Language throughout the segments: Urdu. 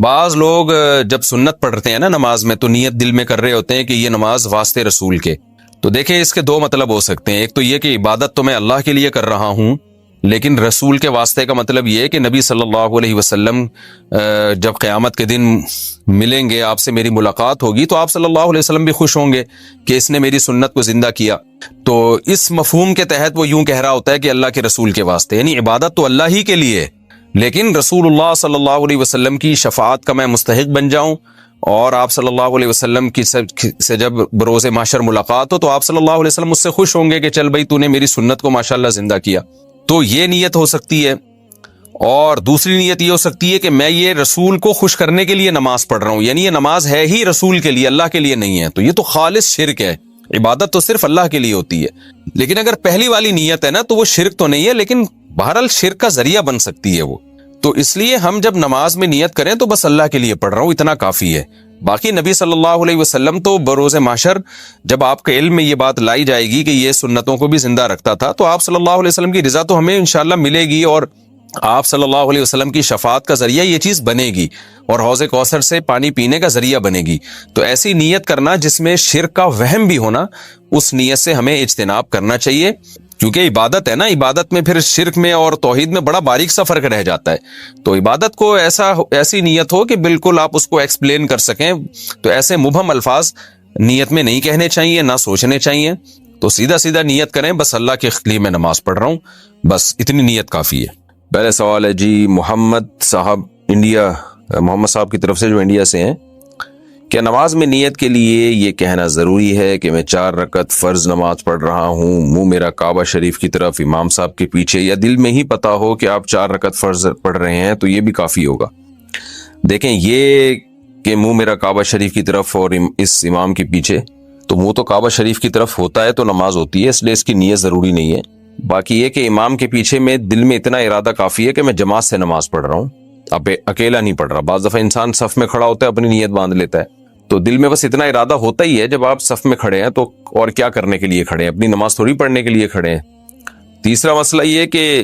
بعض لوگ جب سنت پڑھتے ہیں نا نماز میں تو نیت دل میں کر رہے ہوتے ہیں کہ یہ نماز واسطے رسول کے. تو دیکھیں اس کے دو مطلب ہو سکتے ہیں. ایک تو یہ کہ عبادت تو میں اللہ کے لیے کر رہا ہوں، لیکن رسول کے واسطے کا مطلب یہ ہے کہ نبی صلی اللہ علیہ وسلم جب قیامت کے دن ملیں گے، آپ سے میری ملاقات ہوگی، تو آپ صلی اللہ علیہ وسلم بھی خوش ہوں گے کہ اس نے میری سنت کو زندہ کیا. تو اس مفہوم کے تحت وہ یوں کہہ رہا ہوتا ہے کہ اللہ کے رسول کے واسطے، یعنی عبادت تو اللہ ہی کے لیے، لیکن رسول اللہ صلی اللہ علیہ وسلم کی شفاعت کا میں مستحق بن جاؤں، اور آپ صلی اللہ علیہ وسلم کی سے جب بروز محشر ملاقات ہو تو آپ صلی اللہ علیہ وسلم مجھ سے خوش ہوں گے کہ چل بھائی تو نے میری سنت کو ماشاءاللہ زندہ کیا. تو یہ نیت ہو سکتی ہے. اور دوسری نیت یہ ہو سکتی ہے کہ میں یہ رسول کو خوش کرنے کے لیے نماز پڑھ رہا ہوں، یعنی یہ نماز ہے ہی رسول کے لیے، اللہ کے لیے نہیں ہے. تو یہ تو خالص شرک ہے. عبادت تو صرف اللہ کے لیے ہوتی ہے. لیکن اگر پہلی والی نیت ہے نا تو وہ شرک تو نہیں ہے، لیکن بہرحال شرک کا ذریعہ بن سکتی ہے وہ. تو اس لیے ہم جب نماز میں نیت کریں تو بس اللہ کے لیے پڑھ رہا ہوں، اتنا کافی ہے. باقی نبی صلی اللہ علیہ وسلم تو بروز محشر جب آپ کے علم میں یہ بات لائی جائے گی کہ یہ سنتوں کو بھی زندہ رکھتا تھا، تو آپ صلی اللہ علیہ وسلم کی رضا تو ہمیں انشاءاللہ ملے گی، اور آپ صلی اللہ علیہ وسلم کی شفاعت کا ذریعہ یہ چیز بنے گی، اور حوض کوثر سے پانی پینے کا ذریعہ بنے گی. تو ایسی نیت کرنا جس میں شرک کا وہم بھی ہونا، اس نیت سے ہمیں اجتناب کرنا چاہیے، کیونکہ عبادت ہے نا. عبادت میں پھر شرک میں اور توحید میں بڑا باریک سا فرق رہ جاتا ہے. تو عبادت کو ایسی نیت ہو کہ بالکل آپ اس کو ایکسپلین کر سکیں. تو ایسے مبہم الفاظ نیت میں نہیں کہنے چاہیے، نہ سوچنے چاہیے. تو سیدھا سیدھا نیت کریں، بس اللہ کے لیے میں نماز پڑھ رہا ہوں، بس اتنی نیت کافی ہے. پہلے سوال ہے جی محمد صاحب کی طرف سے، جو انڈیا سے ہیں. کیا نماز میں نیت کے لیے یہ کہنا ضروری ہے کہ میں 4 رکعت فرض نماز پڑھ رہا ہوں، منہ میرا کعبہ شریف کی طرف، امام صاحب کے پیچھے، یا دل میں ہی پتا ہو کہ آپ 4 رکعت فرض پڑھ رہے ہیں تو یہ بھی کافی ہوگا؟ دیکھیں، یہ کہ منہ میرا کعبہ شریف کی طرف اور اس امام کے پیچھے، تو منہ تو کعبہ شریف کی طرف ہوتا ہے تو نماز ہوتی ہے، اس لیے اس کی نیت ضروری نہیں ہے. باقی یہ کہ امام کے پیچھے میں دل میں اتنا ارادہ کافی ہے کہ میں جماعت سے نماز پڑھ رہا ہوں، اب اکیلا نہیں پڑھ رہا. بعض دفعہ انسان صف میں کھڑا ہوتا ہے، اپنی نیت باندھ لیتا ہے، تو دل میں بس اتنا ارادہ ہوتا ہی ہے. جب آپ صف میں کھڑے ہیں تو اور کیا کرنے کے لیے کھڑے ہیں؟ اپنی نماز تھوڑی پڑھنے کے لیے کھڑے ہیں. تیسرا مسئلہ یہ کہ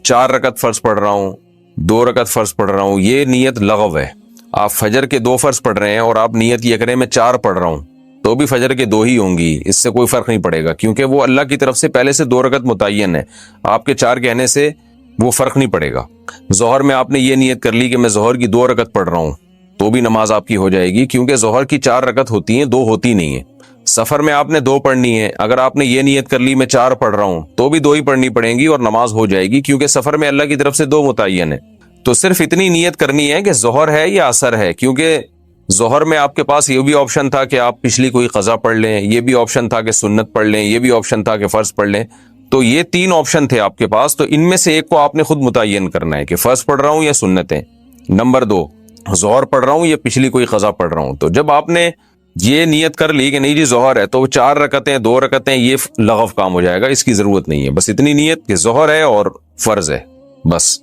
4 رکعت فرض پڑھ رہا ہوں، 2 رکعت فرض پڑھ رہا ہوں، یہ نیت لغو ہے. آپ فجر کے 2 فرض پڑھ رہے ہیں اور آپ نیت یہ کریں میں 4 پڑھ رہا ہوں، تو بھی فجر کے 2 ہی ہوں گی، اس سے کوئی فرق نہیں پڑے گا، کیونکہ وہ اللہ کی طرف سے پہلے سے 2 رکعت متعین ہے. آپ کے 4 کہنے سے وہ فرق نہیں پڑے گا. ظہر میں آپ نے یہ نیت کر لی کہ میں ظہر کی 2 رکعت پڑھ رہا ہوں، تو بھی نماز آپ کی ہو جائے گی، کیونکہ ظہر کی 4 رکعت ہوتی ہیں، 2 ہوتی نہیں ہیں. سفر میں آپ نے 2 پڑھنی ہے، اگر آپ نے یہ نیت کر لی میں 4 پڑھ رہا ہوں تو بھی 2 ہی پڑھنی پڑیں گی اور نماز ہو جائے گی، کیونکہ سفر میں اللہ کی طرف سے 2 متعین ہے. تو صرف اتنی نیت کرنی ہے کہ ظہر ہے یا عصر ہے، کیونکہ ظہر میں آپ کے پاس یہ بھی آپشن تھا کہ آپ پچھلی کوئی قضا پڑھ لیں، یہ بھی آپشن تھا کہ سنت پڑھ لیں، یہ بھی آپشن تھا کہ فرض پڑھ لیں. تو یہ 3 آپشن تھے آپ کے پاس، تو ان میں سے ایک کو آپ نے خود متعین کرنا ہے کہ فرض پڑھ رہا ہوں یا سنتیں. نمبر 2، ظہر پڑھ رہا ہوں یا پچھلی کوئی قضا پڑھ رہا ہوں. تو جب آپ نے یہ نیت کر لی کہ نہیں جی ظہر ہے، تو وہ 4 رکعتیں 2 رکعتیں یہ لغو کام ہو جائے گا، اس کی ضرورت نہیں ہے. بس اتنی نیت کہ ظہر ہے اور فرض ہے، بس.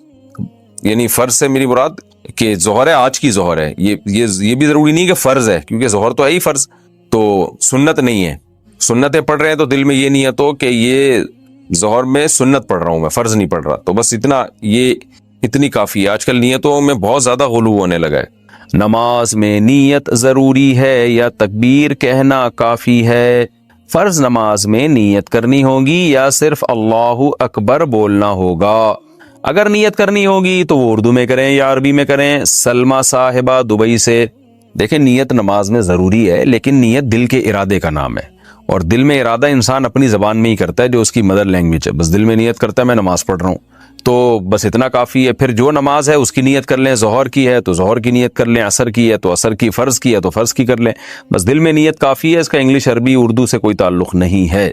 یعنی فرض سے میری مراد کہ ظہر ہے، آج کی ظہر ہے، یہ بھی ضروری نہیں کہ فرض ہے، کیونکہ ظہر تو ہے ہی فرض، تو سنت نہیں ہے. سنتیں پڑھ رہے ہیں تو دل میں یہ نیت ہو کہ یہ ظہر میں سنت پڑھ رہا ہوں، میں فرض نہیں پڑھ رہا. تو بس اتنی کافی ہے. آج کل نیتوں میں بہت زیادہ غلو ہونے لگا ہے. نماز میں نیت ضروری ہے یا تکبیر کہنا کافی ہے؟ فرض نماز میں نیت کرنی ہوگی یا صرف اللہ اکبر بولنا ہوگا؟ اگر نیت کرنی ہوگی تو وہ اردو میں کریں یا عربی میں کریں. سلمہ صاحبہ دبئی سے. دیکھیں، نیت نماز میں ضروری ہے، لیکن نیت دل کے ارادے کا نام ہے، اور دل میں ارادہ انسان اپنی زبان میں ہی کرتا ہے جو اس کی مدر لینگویج ہے. بس دل میں نیت کرتا ہے میں نماز پڑھ رہا ہوں، تو بس اتنا کافی ہے. پھر جو نماز ہے اس کی نیت کر لیں، ظہر کی ہے تو ظہر کی نیت کر لیں، عصر کی ہے تو عصر کی، فرض کی ہے تو فرض کی کر لیں. بس دل میں نیت کافی ہے، اس کا انگلش عربی اردو سے کوئی تعلق نہیں ہے.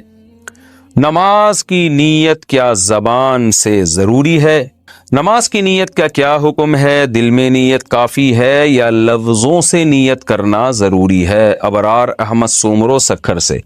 نماز کی نیت کیا زبان سے ضروری ہے؟ نماز کی نیت کا کیا حکم ہے؟ دل میں نیت کافی ہے یا لفظوں سے نیت کرنا ضروری ہے؟ ابرار احمد سومرو سکھر سے.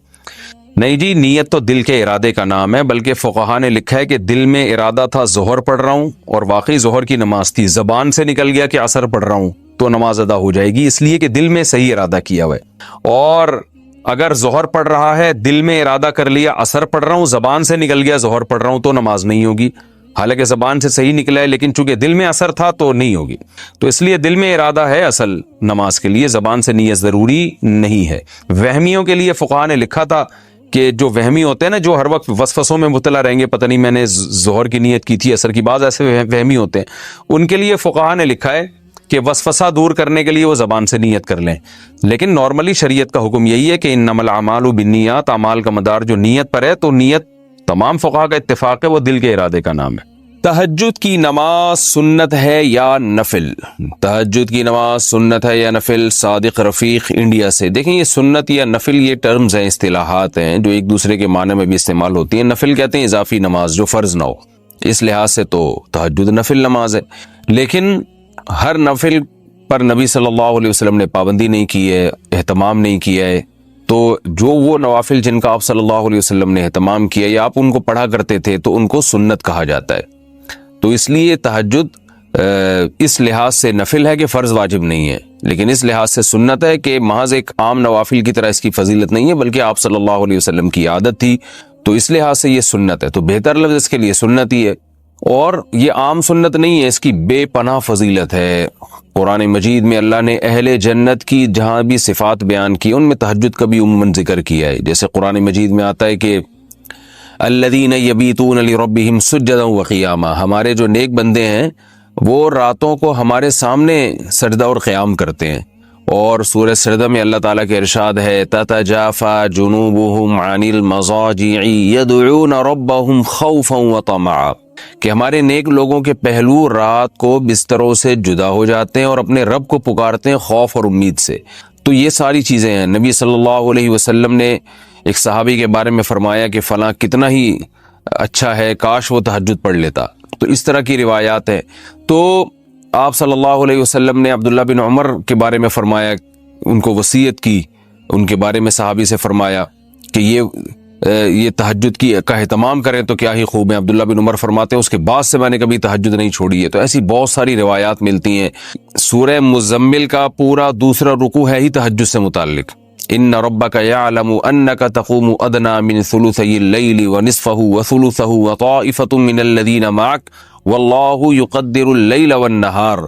نہیں جی، نیت تو دل کے ارادے کا نام ہے، بلکہ فقہا نے لکھا ہے کہ دل میں ارادہ تھا ظہر پڑھ رہا ہوں اور واقعی ظہر کی نماز تھی، زبان سے نکل گیا کہ عصر پڑھ رہا ہوں، تو نماز ادا ہو جائے گی، اس لیے کہ دل میں صحیح ارادہ کیا ہوا ہے. اور اگر ظہر پڑھ رہا ہے، دل میں ارادہ کر لیا عصر پڑھ رہا ہوں، زبان سے نکل گیا ظہر پڑھ رہا ہوں، تو نماز نہیں ہوگی. حالانکہ زبان سے صحیح نکلا ہے لیکن چونکہ دل میں اثر تھا تو نہیں ہوگی. تو اس لیے دل میں ارادہ ہے اصل نماز کے لیے، زبان سے نیت ضروری نہیں ہے. وہمیوں کے لیے فقہا نے لکھا تھا کہ جو وہمی ہوتے ہیں نا، جو ہر وقت وسوسوں میں مبتلا رہیں گے، پتہ نہیں میں نے ظہر کی نیت کی تھی عصر کی، بعض ایسے وہمی ہوتے ہیں، ان کے لیے فقہا نے لکھا ہے کہ وسوسہ دور کرنے کے لیے وہ زبان سے نیت کر لیں. لیکن نارملی شریعت کا حکم یہی ہے کہ انما الاعمال بالنیات، اعمال کا مدار جو نیت پر ہے، تو نیت تمام فقہا کا اتفاق ہے وہ دل کے ارادے کا نام ہے. تہجد کی نماز سنت ہے یا نفل؟ تہجد کی نماز سنت ہے یا نفل؟ صادق رفیق انڈیا سے. دیکھیں یہ سنت یا نفل یہ ٹرمز ہیں، اصطلاحات ہیں جو ایک دوسرے کے معنی میں بھی استعمال ہوتی ہیں. نفل کہتے ہیں اضافی نماز جو فرض نہ ہو، اس لحاظ سے تو تہجد نفل نماز ہے. لیکن ہر نفل پر نبی صلی اللہ علیہ وسلم نے پابندی نہیں کی ہے، اہتمام نہیں کیا ہے. تو جو وہ نوافل جن کا آپ صلی اللہ علیہ وسلم نے اہتمام کیا یا آپ ان کو پڑھا کرتے تھے تو ان کو سنت کہا جاتا ہے. تو اس لیے تہجد اس لحاظ سے نفل ہے کہ فرض واجب نہیں ہے، لیکن اس لحاظ سے سنت ہے کہ محض ایک عام نوافل کی طرح اس کی فضیلت نہیں ہے، بلکہ آپ صلی اللہ علیہ وسلم کی عادت تھی، تو اس لحاظ سے یہ سنت ہے. تو بہتر لفظ اس کے لیے سنت ہی ہے، اور یہ عام سنت نہیں ہے، اس کی بے پناہ فضیلت ہے. قرآن مجید میں اللہ نے اہل جنت کی جہاں بھی صفات بیان کی ان میں تہجد کا بھی عموماً ذکر کیا ہے. جیسے قرآن مجید میں آتا ہے کہ الذین یبیتون لربہم سجدا وقیاما، ہمارے جو نیک بندے ہیں وہ راتوں کو ہمارے سامنے سجدہ اور قیام کرتے ہیں. اور سورہ سجدہ میں اللہ تعالیٰ کے ارشاد ہے تتجافی جنوبہم عن المضاجع یدعون ربہم خوفا وطمعا، کہ ہمارے نیک لوگوں کے پہلو رات کو بستروں سے جدا ہو جاتے ہیں اور اپنے رب کو پکارتے ہیں خوف اور امید سے. تو یہ ساری چیزیں ہیں. نبی صلی اللہ علیہ وسلم نے ایک صحابی کے بارے میں فرمایا کہ فلاں کتنا ہی اچھا ہے، کاش وہ تہجد پڑھ لیتا. تو اس طرح کی روایات ہیں. تو آپ صلی اللہ علیہ وسلم نے عبداللہ بن عمر کے بارے میں فرمایا، ان کو وصیت کی، ان کے بارے میں صحابی سے فرمایا کہ یہ تہجد کا اہتمام کریں تو کیا ہی خوب ہے. عبداللہ بن عمر فرماتے ہیں اس کے بعد سے میں نے کبھی تہجد نہیں چھوڑی ہے. تو ایسی بہت ساری روایات ملتی ہیں. سورہ مزمل کا پورا دوسرا رکوع ہے ہی تہجد سے متعلق. ان ربک یعلم انک تقوم ادنی من ثلثی اللیل ونصفہ وثلثہ وطائفۃ من الذین معک واللہ یقدر اللیل والنہار،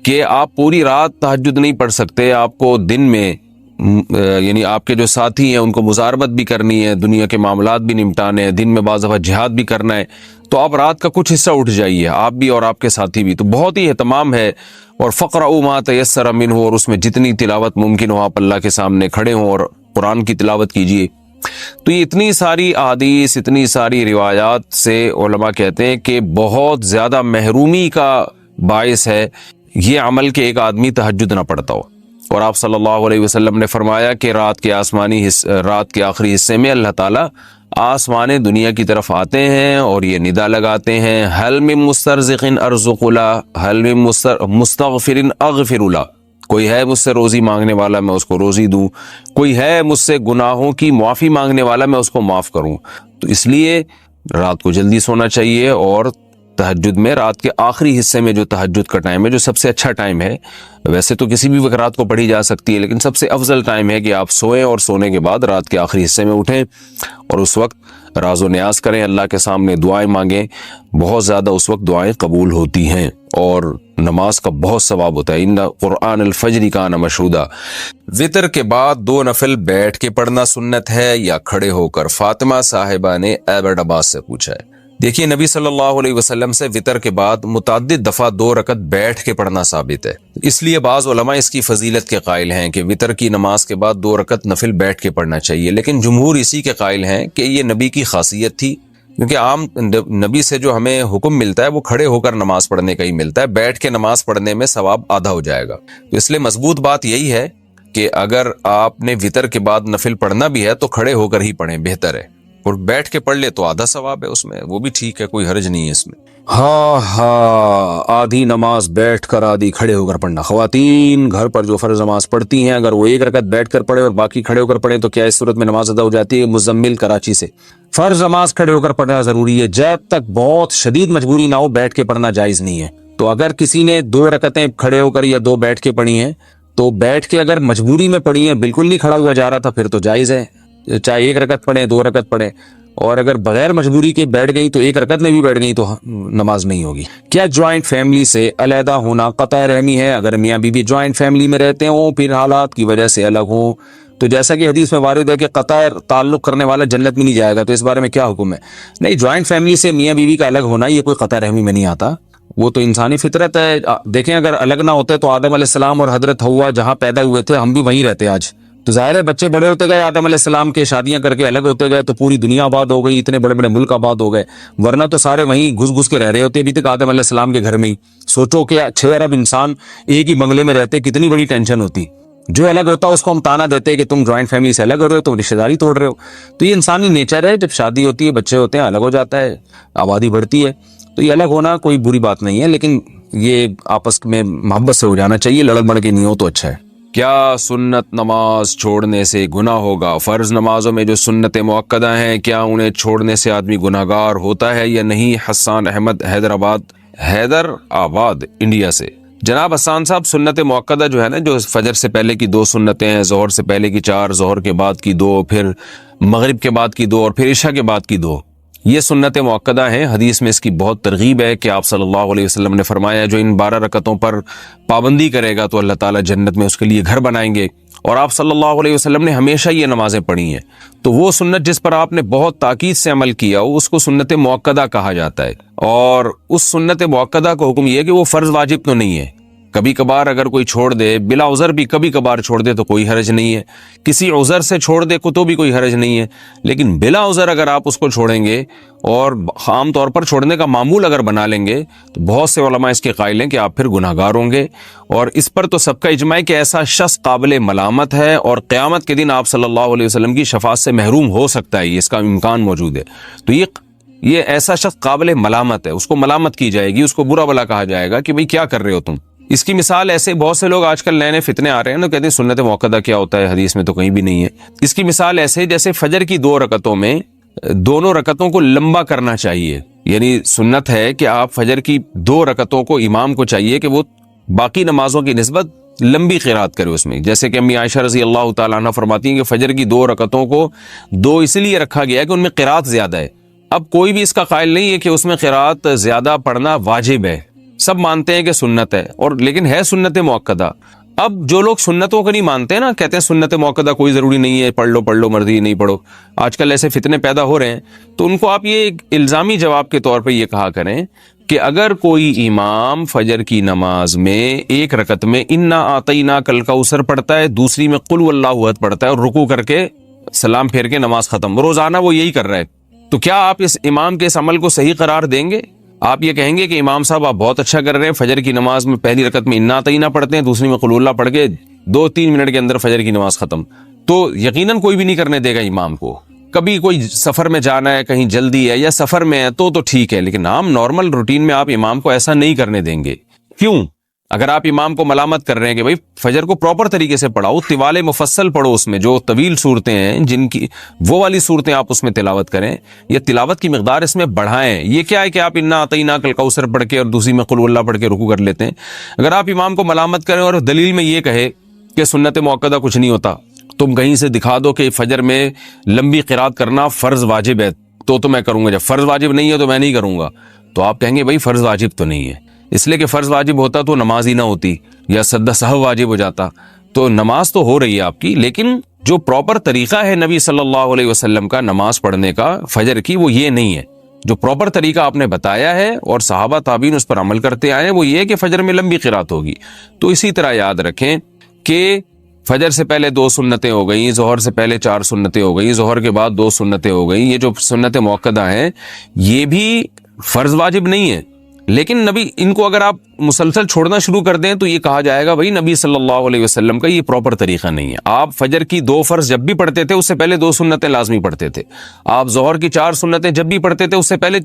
کہ آپ پوری رات تہجد نہیں پڑھ سکتے، آپ کو دن میں یعنی آپ کے جو ساتھی ہیں ان کو مزاربت بھی کرنی ہے، دنیا کے معاملات بھی نمٹانے ہیں، دن میں بعض دفعہ جہاد بھی کرنا ہے، تو آپ رات کا کچھ حصہ اٹھ جائیے، آپ بھی اور آپ کے ساتھی بھی. تو بہت ہی اہتمام ہے. اور فقرؤوا ما تیسر منہ، اور اس میں جتنی تلاوت ممکن ہو آپ اللہ کے سامنے کھڑے ہوں اور قرآن کی تلاوت کیجیے. تو یہ اتنی ساری احادیث، اتنی ساری روایات سے علماء کہتے ہیں کہ بہت زیادہ محرومی کا باعث ہے یہ عمل کہ ایک آدمی تہجد نہ پڑھتا ہو. اور آپ صلی اللہ علیہ وسلم نے فرمایا کہ رات کے آخری حصے میں اللہ تعالیٰ آسمان دنیا کی طرف آتے ہیں اور یہ ندا لگاتے ہیں حل من مسترزق ارزق له، حل من مستغفر اغفر له، کوئی ہے مجھ سے روزی مانگنے والا میں اس کو روزی دوں، کوئی ہے مجھ سے گناہوں کی معافی مانگنے والا میں اس کو معاف کروں. تو اس لیے رات کو جلدی سونا چاہیے. اور تہجد میں رات کے آخری حصے میں جو تہجد کا ٹائم ہے جو سب سے اچھا ٹائم ہے، ویسے تو کسی بھی وقت رات کو پڑھی جا سکتی ہے، لیکن سب سے افضل ٹائم ہے کہ آپ سوئیں اور سونے کے بعد رات کے آخری حصے میں اٹھیں اور اس وقت راز و نیاز کریں، اللہ کے سامنے دعائیں مانگیں. بہت زیادہ اس وقت دعائیں قبول ہوتی ہیں اور نماز کا بہت ثواب ہوتا ہے. ان قرآن الفجر کان مشہودا. وطر کے بعد 2 نفل بیٹھ کے پڑھنا سنت ہے یا کھڑے ہو کر؟ فاطمہ صاحبہ نے ایبٹ عباس سے پوچھا ہے. دیکھیے نبی صلی اللہ علیہ وسلم سے وطر کے بعد متعدد دفعہ 2 رکعت بیٹھ کے پڑھنا ثابت ہے. اس لیے بعض علماء اس کی فضیلت کے قائل ہیں کہ وطر کی نماز کے بعد 2 رکعت نفل بیٹھ کے پڑھنا چاہیے، لیکن جمہور اسی کے قائل ہیں کہ یہ نبی کی خاصیت تھی، کیونکہ عام نبی سے جو ہمیں حکم ملتا ہے وہ کھڑے ہو کر نماز پڑھنے کا ہی ملتا ہے، بیٹھ کے نماز پڑھنے میں ثواب آدھا ہو جائے گا. تو اس لیے مضبوط بات یہی ہے کہ اگر آپ نے وطر کے بعد نفل پڑھنا بھی ہے تو کھڑے ہو کر ہی پڑھیں، بہتر ہے. اور بیٹھ کے پڑھ لے تو آدھا ثواب ہے اس میں، وہ بھی ٹھیک ہے، کوئی حرج نہیں ہے اس میں. آدھی نماز بیٹھ کر آدھی کھڑے ہو کر پڑھنا. خواتین گھر پر جو فرض نماز پڑھتی ہیں اگر وہ 1 رکعت بیٹھ کر پڑھے اور باقی کھڑے ہو کر پڑھیں تو کیا اس صورت میں نماز ادا ہو جاتی ہے؟ مزمل کراچی سے. فرض نماز کھڑے ہو کر پڑھنا ضروری ہے، جب تک بہت شدید مجبوری نہ ہو بیٹھ کے پڑھنا جائز نہیں ہے. تو اگر کسی نے 2 رکعتیں کھڑے ہو کر یا 2 بیٹھ کے پڑھی ہیں تو بیٹھ کے اگر مجبوری میں پڑھی ہیں، بالکل نہیں کھڑا ہوا جا رہا تھا، پھر تو جائز ہے، چاہے 1 رکعت پڑھیں 2 رکعت پڑھیں. اور اگر بغیر مجبوری کے بیٹھ گئی تو ایک رکعت میں بھی بیٹھ گئی تو نماز نہیں ہوگی۔ کیا جوائنٹ فیملی سے علیحدہ ہونا قطع رحمی ہے؟ اگر میاں بیوی جوائنٹ فیملی میں رہتے ہوں پھر حالات کی وجہ سے الگ ہوں تو جیسا کہ حدیث میں وارد ہے کہ قطع تعلق کرنے والا جنت میں نہیں جائے گا، تو اس بارے میں کیا حکم ہے؟ نہیں، جوائنٹ فیملی سے میاں بیوی کا الگ ہونا یہ کوئی قطع رحمی میں نہیں آتا، وہ تو انسانی فطرت ہے۔ دیکھیں اگر الگ نہ ہوتے تو آدم علیہ السلام اور حضرت حوا جہاں پیدا ہوئے تھے ہم بھی وہیں رہتے آج۔ تو ظاہر ہے بچے بڑے ہوتے گئے، آدم علیہ السلام کے شادیاں کر کے الگ ہوتے گئے تو پوری دنیا آباد ہو گئی، اتنے بڑے بڑے ملک آباد ہو گئے، ورنہ تو سارے وہیں گھس گھس کے رہ رہے ہوتے ابھی تک آدم علیہ السلام کے گھر میں ہی۔ سوچو کہ 6 ارب انسان ایک ہی بنگلے میں رہتے، کتنی بڑی ٹینشن ہوتی۔ جو الگ ہوتا اس کو ہم تانا دیتے کہ تم جوائنٹ فیملی سے الگ ہو رہے ہو، تم رشتہ داری توڑ رہے ہو۔ تو یہ انسانی نیچر ہے، جب شادی ہوتی ہے بچے ہوتے ہیں الگ ہو جاتا ہے، آبادی بڑھتی ہے، تو یہ الگ ہونا کوئی بری بات نہیں ہے، لیکن یہ آپس میں محبت سے ہو جانا چاہیے، لڑ بڑ کے نہیں ہو تو اچھا ہے۔ کیا سنت نماز چھوڑنے سے گناہ ہوگا؟ فرض نمازوں میں جو سنت مؤکدہ ہیں کیا انہیں چھوڑنے سے آدمی گناہگار ہوتا ہے یا نہیں؟ حسان احمد حیدرآباد انڈیا سے۔ جناب حسان صاحب، سنت مؤکدہ جو ہے نا، جو فجر سے پہلے کی 2 سنتیں ہیں، ظہر سے پہلے کی 4، ظہر کے بعد کی 2، پھر مغرب کے بعد کی 2 اور پھر عشاء کے بعد کی 2، یہ سنت مؤکدہ ہیں۔ حدیث میں اس کی بہت ترغیب ہے کہ آپ صلی اللہ علیہ وسلم نے فرمایا جو ان 12 رکعتوں پر پابندی کرے گا تو اللہ تعالیٰ جنت میں اس کے لیے گھر بنائیں گے، اور آپ صلی اللہ علیہ وسلم نے ہمیشہ یہ نمازیں پڑھی ہیں۔ تو وہ سنت جس پر آپ نے بہت تاکید سے عمل کیا اس کو سنت مؤکدہ کہا جاتا ہے، اور اس سنت مؤکدہ کو حکم یہ ہے کہ وہ فرض واجب تو نہیں ہے۔ کبھی کبھار اگر کوئی چھوڑ دے، بلا عذر بھی کبھی کبھار چھوڑ دے تو کوئی حرج نہیں ہے، کسی عذر سے چھوڑ دے تو بھی کوئی حرج نہیں ہے، لیکن بلا عذر اگر آپ اس کو چھوڑیں گے اور عام طور پر چھوڑنے کا معمول اگر بنا لیں گے تو بہت سے علماء اس کے قائل ہیں کہ آپ پھر گناہگار ہوں گے، اور اس پر تو سب کا اجماع ہے کہ ایسا شخص قابل ملامت ہے اور قیامت کے دن آپ صلی اللہ علیہ وسلم کی شفاعت سے محروم ہو سکتا ہے، اس کا امکان موجود ہے۔ تو یہ ایسا شخص قابل ملامت ہے، اس کو ملامت کی جائے گی، اس کو برا بلا کہا جائے گا کہ بھئی کیا کر رہے ہو تم۔ اس کی مثال ایسے بہت سے لوگ آج کل نئے نئے فتنے آ رہے ہیں نا، کہتے ہیں سنت مؤکدہ کیا ہوتا ہے، حدیث میں تو کہیں بھی نہیں ہے۔ اس کی مثال ایسے جیسے فجر کی 2 رکعتوں میں دونوں رکعتوں کو لمبا کرنا چاہیے، یعنی سنت ہے کہ آپ فجر کی 2 رکعتوں کو امام کو چاہیے کہ وہ باقی نمازوں کی نسبت لمبی قرات کرے اس میں، جیسے کہ امی عائشہ رضی اللہ تعالیٰ عنہ فرماتی ہیں کہ فجر کی 2 رکعتوں کو 2 اس لیے رکھا گیا ہے کہ ان میں قرات زیادہ ہے۔ اب کوئی بھی اس کا قائل نہیں ہے کہ اس میں قرات زیادہ پڑھنا واجب ہے، سب مانتے ہیں کہ سنت ہے، اور لیکن ہے سنت مؤکدہ۔ اب جو لوگ سنتوں کو نہیں مانتے نا، کہتے ہیں سنت مؤکدہ کوئی ضروری نہیں ہے، پڑھ لو مرضی نہیں پڑھو، آج کل ایسے فتنے پیدا ہو رہے ہیں، تو ان کو آپ یہ ایک الزامی جواب کے طور پہ یہ کہا کریں کہ اگر کوئی امام فجر کی نماز میں 1 رکعت میں انا اعطیناک الکوثر پڑھتا ہے، دوسری میں قل واللہ احد پڑھتا ہے اور رکوع کر کے سلام پھیر کے نماز ختم، روزانہ وہ یہی کر رہا ہے، تو کیا آپ اس امام کے اس عمل کو صحیح قرار دیں گے؟ آپ یہ کہیں گے کہ امام صاحب آپ بہت اچھا کر رہے ہیں، فجر کی نماز میں پہلی رکعت میں انا اعطینا پڑھتے ہیں، دوسری میں قل اللہ پڑھ کے 2-3 منٹ کے اندر فجر کی نماز ختم، تو یقیناً کوئی بھی نہیں کرنے دے گا امام کو۔ کبھی کوئی سفر میں جانا ہے، کہیں جلدی ہے یا سفر میں ہے تو ٹھیک ہے، لیکن عام نارمل روٹین میں آپ امام کو ایسا نہیں کرنے دیں گے۔ کیوں؟ اگر آپ امام کو ملامت کر رہے ہیں کہ بھائی فجر کو پراپر طریقے سے پڑھاؤ، طوال مفصل پڑھو، اس میں جو طویل صورتیں ہیں جن کی وہ والی صورتیں آپ اس میں تلاوت کریں، یا تلاوت کی مقدار اس میں بڑھائیں۔ یہ کیا ہے کہ آپ انا اعطیناک الکوثر پڑھ کے اور دوسری میں قل اللہ پڑھ کے رکوع کر لیتے ہیں۔ اگر آپ امام کو ملامت کریں اور دلیل میں یہ کہے کہ سنت مؤکدہ کچھ نہیں ہوتا، تم کہیں سے دکھا دو کہ فجر میں لمبی قرات کرنا فرض واجب ہے تو میں کروں گا، جب فرض واجب نہیں ہے تو میں نہیں کروں گا، تو آپ کہیں گے بھائی فرض واجب تو نہیں ہے، اس لیے کہ فرض واجب ہوتا تو نماز ہی نہ ہوتی، یا سجدہ سہو واجب ہو جاتا، تو نماز تو ہو رہی ہے آپ کی، لیکن جو پراپر طریقہ ہے نبی صلی اللہ علیہ وسلم کا نماز پڑھنے کا فجر کی، وہ یہ نہیں ہے۔ جو پراپر طریقہ آپ نے بتایا ہے اور صحابہ تابعین اس پر عمل کرتے آئے ہیں، وہ یہ کہ فجر میں لمبی قرات ہوگی۔ تو اسی طرح یاد رکھیں کہ فجر سے پہلے 2 سنتیں ہو گئیں، ظہر سے پہلے 4 سنتیں ہو گئیں، ظہر کے بعد 2 سنتیں ہو گئیں، یہ جو سنت مؤکدہ ہیں یہ بھی فرض واجب نہیں ہے، لیکن نبی ان کو اگر آپ مسلسل چھوڑنا شروع کر دیں تو یہ کہا جائے گا بھائی نبی صلی اللہ علیہ وسلم کا یہ پراپر طریقہ نہیں ہے۔ آپ فجر کی 2 فرض جب بھی پڑھتے تھے اس سے پہلے 2 سنتیں لازمی پڑھتے تھے، آپ ظہر کی 4 سنتیں جب بھی پڑھتے تھے اس سے پہلے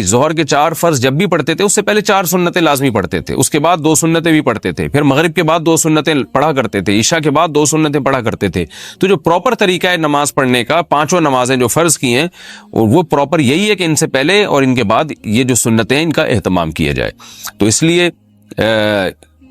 ظہر کے 4 فرض جب بھی پڑھتے تھے اس سے پہلے 4 سنتیں لازمی پڑھتے تھے، اس کے بعد 2 سنتیں بھی پڑھتے تھے، پھر مغرب کے بعد 2 سنتیں پڑھا کرتے تھے، عشاء کے بعد 2 سنتیں پڑھا کرتے تھے۔ تو جو پراپر طریقہ ہے نماز پڑھنے کا، 5 نمازیں جو فرض کی ہیں وہ پراپر یہی ہے کہ ان سے پہلے اور ان کے بعد یہ جو سنتیں ان کا اہتمام کیا جائے۔ تو اس لیے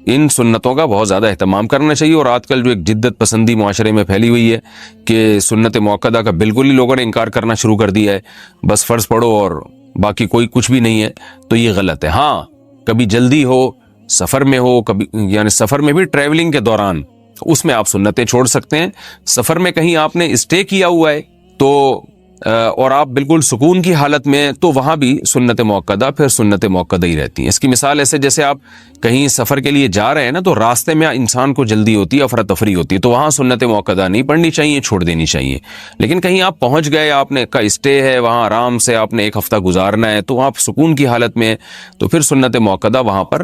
ان سنتوں کا بہت زیادہ اہتمام کرنا چاہیے. اور آج کل جو ایک جدت پسندی معاشرے میں پھیلی ہوئی ہے کہ سنت موقدہ کا بالکل ہی لوگوں نے انکار کرنا شروع کر دیا ہے, بس فرض پڑھو اور باقی کوئی کچھ بھی نہیں ہے, تو یہ غلط ہے. ہاں کبھی جلدی ہو, سفر میں ہو, کبھی یعنی سفر میں بھی ٹریولنگ کے دوران اس میں آپ سنتیں چھوڑ سکتے ہیں. سفر میں کہیں آپ نے اسٹے کیا ہوا ہے تو اور آپ بالکل سکون کی حالت میں, تو وہاں بھی سنت موقدہ پھر سنت موقدہ ہی رہتی ہیں. اس کی مثال ایسے جیسے آپ کہیں سفر کے لیے جا رہے ہیں نا, تو راستے میں انسان کو جلدی ہوتی ہے, افراتفری ہوتی ہے, تو وہاں سنت موقدہ نہیں پڑھنی چاہیے, چھوڑ دینی چاہیے. لیکن کہیں آپ پہنچ گئے, آپ نے کا اسٹے ہے وہاں, آرام سے آپ نے ایک ہفتہ گزارنا ہے, تو آپ سکون کی حالت میں, تو پھر سنت موقدہ وہاں پر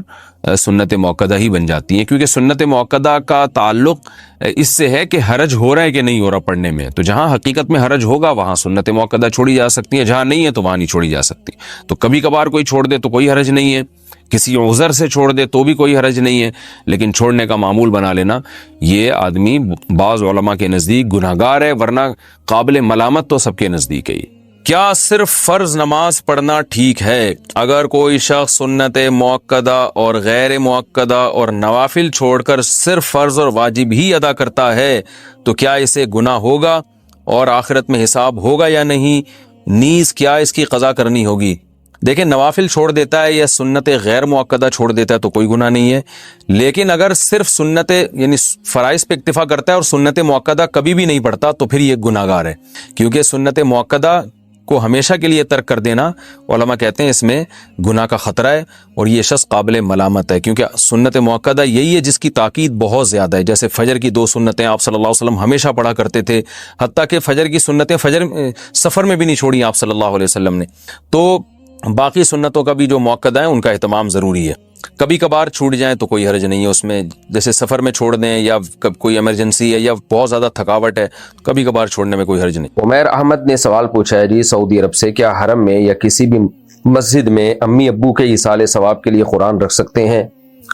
سنت موقدہ ہی بن جاتی ہیں. کیونکہ سنت موقدہ کا تعلق اس سے ہے کہ حرج ہو رہا ہے کہ نہیں ہو رہا پڑھنے میں. تو جہاں حقیقت میں حرج ہوگا وہاں سنت موقدہ چھوڑی جا سکتی ہے, جہاں نہیں ہے تو وہاں نہیں چھوڑی جا سکتی. تو کبھی کبھار کوئی چھوڑ دے تو کوئی حرج نہیں ہے, کسی عذر سے چھوڑ دے تو بھی کوئی حرج نہیں ہے. لیکن چھوڑنے کا معمول بنا لینا, یہ آدمی بعض علماء کے نزدیک گناہگار ہے, ورنہ قابل ملامت تو سب کے نزدیک ہے. کیا صرف فرض نماز پڑھنا ٹھیک ہے؟ اگر کوئی شخص سنت موقدہ اور غیر موقدہ اور نوافل چھوڑ کر صرف فرض اور واجب ہی ادا کرتا ہے تو کیا اسے گناہ ہوگا اور آخرت میں حساب ہوگا یا نہیں؟ نیز کیا اس کی قضا کرنی ہوگی؟ دیکھیں, نوافل چھوڑ دیتا ہے یا سنت غیر موقدہ چھوڑ دیتا ہے تو کوئی گناہ نہیں ہے. لیکن اگر صرف سنت یعنی فرائض پہ اکتفا کرتا ہے اور سنت موقدہ کبھی بھی نہیں پڑھتا تو پھر یہ گناہگار ہے. کیونکہ سنت موقدہ کو ہمیشہ کے لیے ترک کر دینا, علماء کہتے ہیں اس میں گناہ کا خطرہ ہے اور یہ شخص قابل ملامت ہے. کیونکہ سنت موقدہ یہی ہے جس کی تاکید بہت زیادہ ہے. جیسے فجر کی 2 سنتیں آپ صلی اللہ علیہ وسلم ہمیشہ پڑھا کرتے تھے, حتیٰ کہ فجر کی سنتیں سفر میں بھی نہیں چھوڑی آپ صلی اللہ علیہ وسلم نے. تو باقی سنتوں کا بھی جو موقدہ ہیں ان کا اہتمام ضروری ہے. کبھی کبھار چھوٹ جائیں تو کوئی حرج نہیں ہے اس میں, جیسے سفر میں چھوڑ دیں یا کوئی ایمرجنسی ہے یا بہت زیادہ تھکاوٹ ہے, کبھی کبھار چھوڑنے میں کوئی حرج نہیں. عمیر احمد نے سوال پوچھا ہے جی سعودی عرب سے, کیا حرم میں یا کسی بھی مسجد میں امی ابو کے ایصال ثواب کے لیے قرآن رکھ سکتے ہیں؟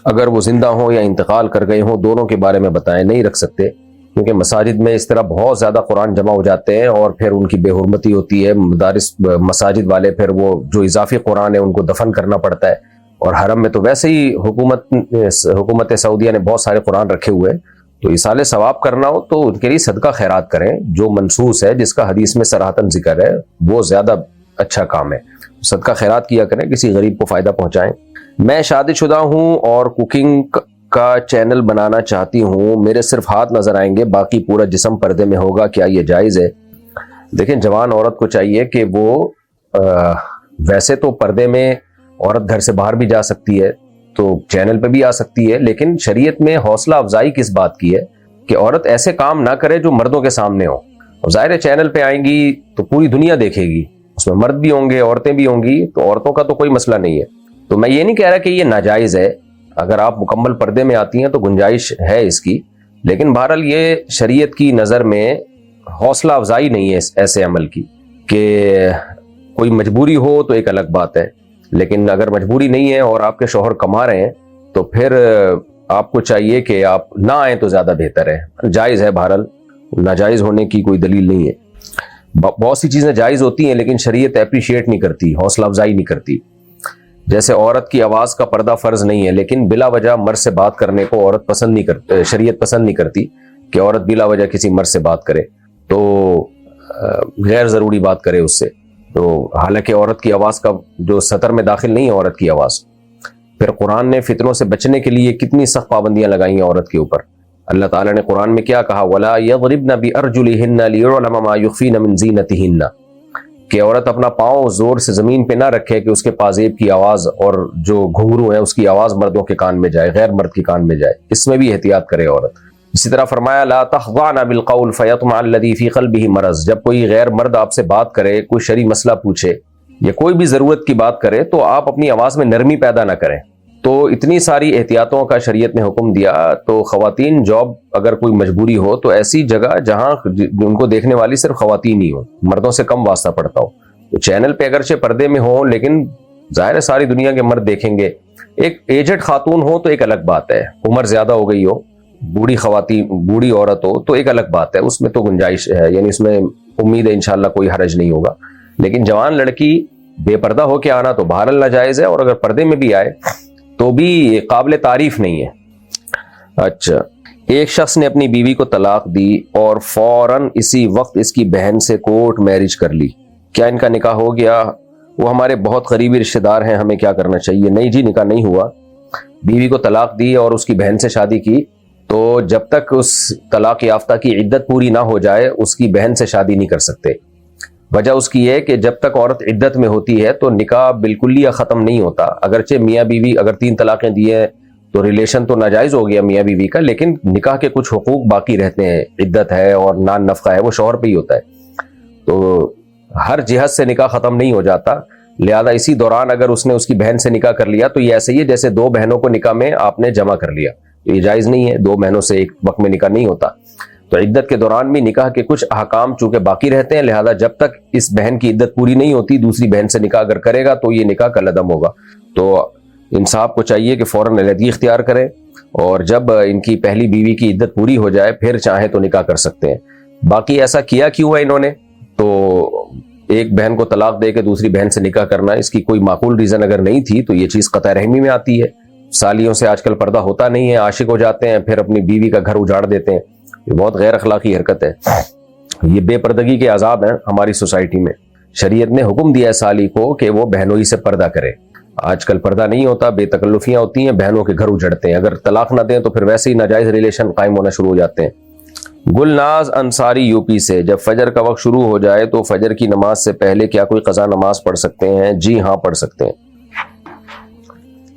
اگر وہ زندہ ہوں یا انتقال کر گئے ہوں دونوں کے بارے میں بتائیں. نہیں رکھ سکتے, کیونکہ مساجد میں اس طرح بہت زیادہ قرآن جمع ہو جاتے ہیں اور پھر ان کی بے حرمتی ہوتی ہے. مدارس مساجد والے پھر وہ جو اضافی قرآن ہے ان کو دفن کرنا پڑتا ہے. اور حرم میں تو ویسے ہی حکومت سعودیہ نے بہت سارے قرآن رکھے ہوئے ہیں, تو ایصال ثواب کرنا ہو تو ان کے لیے صدقہ خیرات کریں, جو منصوص ہے, جس کا حدیث میں صراحتاً ذکر ہے, وہ زیادہ اچھا کام ہے. صدقہ خیرات کیا کریں, کسی غریب کو فائدہ پہنچائیں. میں شادی شدہ ہوں اور کوکنگ کا چینل بنانا چاہتی ہوں, میرے صرف ہاتھ نظر آئیں گے, باقی پورا جسم پردے میں ہوگا, کیا یہ جائز ہے؟ دیکھیں, جوان عورت کو چاہیے کہ وہ ویسے تو پردے میں عورت گھر سے باہر بھی جا سکتی ہے, تو چینل پہ بھی آ سکتی ہے, لیکن شریعت میں حوصلہ افزائی کس بات کی ہے کہ عورت ایسے کام نہ کرے جو مردوں کے سامنے ہو. اب ظاہر ہے چینل پہ آئیں گی تو پوری دنیا دیکھے گی, اس میں مرد بھی ہوں گے, عورتیں بھی ہوں گی, تو عورتوں کا تو کوئی مسئلہ نہیں ہے. تو میں یہ نہیں کہہ رہا کہ یہ ناجائز ہے, اگر آپ مکمل پردے میں آتی ہیں تو گنجائش ہے اس کی, لیکن بہرحال یہ شریعت کی نظر میں حوصلہ افزائی نہیں ہے ایسے عمل کی. کہ کوئی مجبوری ہو تو ایک الگ بات ہے, لیکن اگر مجبوری نہیں ہے اور آپ کے شوہر کما رہے ہیں تو پھر آپ کو چاہیے کہ آپ نہ آئیں تو زیادہ بہتر ہے. جائز ہے, بہرحال ناجائز ہونے کی کوئی دلیل نہیں ہے. بہت سی چیزیں جائز ہوتی ہیں لیکن شریعت اپریشیٹ نہیں کرتی, حوصلہ افزائی نہیں کرتی. جیسے عورت کی آواز کا پردہ فرض نہیں ہے, لیکن بلا وجہ مرد سے بات کرنے کو عورت پسند نہیں کرتی, شریعت پسند نہیں کرتی کہ عورت بلا وجہ کسی مرد سے بات کرے, تو غیر ضروری بات کرے اس سے. تو حالانکہ عورت کی آواز کا جو سطر میں داخل نہیں ہے عورت کی آواز. پھر قرآن نے فتنوں سے بچنے کے لیے کتنی سخت پابندیاں لگائی ہیں عورت کے اوپر. اللہ تعالیٰ نے قرآن میں کیا کہا, وَلَا يَضْرِبْنَ بِأَرْجُلِهِنَّ لِيُعْلَمَ مَا يُخْفِينَ مِنْ زِينَتِهِنَّ, کہ عورت اپنا پاؤں زور سے زمین پہ نہ رکھے کہ اس کے پازیب کی آواز اور جو گھنگرو ہے اس کی آواز مردوں کے کان میں جائے, غیر مرد کے کان میں جائے. اس میں بھی احتیاط کرے عورت. اسی طرح فرمایا لا تخضعن بالقول فیطمع الذی فی قلبہ مرض, جب کوئی غیر مرد آپ سے بات کرے, کوئی شرعی مسئلہ پوچھے یا کوئی بھی ضرورت کی بات کرے, تو آپ اپنی آواز میں نرمی پیدا نہ کریں. تو اتنی ساری احتیاطوں کا شریعت نے حکم دیا. تو خواتین جاب اگر کوئی مجبوری ہو تو ایسی جگہ جہاں ان کو دیکھنے والی صرف خواتین ہی ہو, مردوں سے کم واسطہ پڑتا ہو. تو چینل پہ اگرچہ پردے میں ہوں لیکن ظاہر ہے ساری دنیا کے مرد دیکھیں گے. ایک ایجڈ خاتون ہو تو ایک الگ بات ہے, عمر زیادہ ہو گئی ہو, بوڑھی عورت ہو تو ایک الگ بات ہے, اس میں تو گنجائش ہے, یعنی اس میں امید ہے انشاءاللہ کوئی حرج نہیں ہوگا. لیکن جوان لڑکی بے پردہ ہو کے آنا تو بہرحال ناجائز ہے, اور اگر پردے میں بھی آئے تو بھی قابل تعریف نہیں ہے. اچھا، ایک شخص نے اپنی بیوی کو طلاق دی اور فوراً اسی وقت اس کی بہن سے کورٹ میرج کر لی، کیا ان کا نکاح ہو گیا؟ وہ ہمارے بہت قریبی رشتہ دار ہیں، ہمیں کیا کرنا چاہیے؟ نہیں جی، نکاح نہیں ہوا۔ بیوی کو طلاق دی اور اس کی بہن سے شادی کی، تو جب تک اس طلاق یافتہ کی عدت پوری نہ ہو جائے اس کی بہن سے شادی نہیں کر سکتے۔ وجہ اس کی ہے کہ جب تک عورت عدت میں ہوتی ہے تو نکاح بالکل یا ختم نہیں ہوتا۔ اگرچہ میاں بیوی اگر 3 طلاقیں دی ہیں تو ریلیشن تو ناجائز ہو گیا میاں بیوی کا، لیکن نکاح کے کچھ حقوق باقی رہتے ہیں، عدت ہے اور نان نفقہ ہے، وہ شوہر پہ ہی ہوتا ہے۔ تو ہر جہت سے نکاح ختم نہیں ہو جاتا، لہذا اسی دوران اگر اس نے اس کی بہن سے نکاح کر لیا تو یہ ایسے ہی ہے جیسے 2 بہنوں کو نکاح میں آپ نے جمع کر لیا، یہ جائز نہیں ہے، 2 بہنوں سے ایک وقت میں نکاح نہیں ہوتا۔ تو عدت کے دوران بھی نکاح کے کچھ احکام چونکہ باقی رہتے ہیں، لہذا جب تک اس بہن کی عدت پوری نہیں ہوتی دوسری بہن سے نکاح اگر کرے گا تو یہ نکاح کالعدم ہوگا۔ تو انصاف کو چاہیے کہ فوراً علیحدگی اختیار کریں، اور جب ان کی پہلی بیوی کی عدت پوری ہو جائے پھر چاہیں تو نکاح کر سکتے ہیں۔ باقی ایسا کیا کیوں ہے انہوں نے؟ تو ایک بہن کو طلاق دے کے دوسری بہن سے نکاح کرنا، اس کی کوئی معقول ریزن اگر نہیں تھی تو یہ چیز قطع رحمی میں آتی ہے۔ سالیوں سے آج کل پردہ ہوتا نہیں ہے، عاشق ہو جاتے ہیں پھر اپنی بیوی کا گھر اجاڑ دیتے ہیں، یہ بہت غیر اخلاقی حرکت ہے۔ یہ بے پردگی کے عذاب ہیں ہماری سوسائٹی میں۔ شریعت نے حکم دیا ہے سالی کو کہ وہ بہنوئی سے پردہ کرے، آج کل پردہ نہیں ہوتا، بے تکلفیاں ہوتی ہیں، بہنوں کے گھر اجڑتے ہیں، اگر طلاق نہ دیں تو پھر ویسے ہی ناجائز ریلیشن قائم ہونا شروع ہو جاتے ہیں۔ گلناز انصاری یو پی سے، جب فجر کا وقت شروع ہو جائے تو فجر کی نماز سے پہلے کیا کوئی قضا نماز پڑھ سکتے ہیں؟ جی ہاں پڑھ سکتے ہیں۔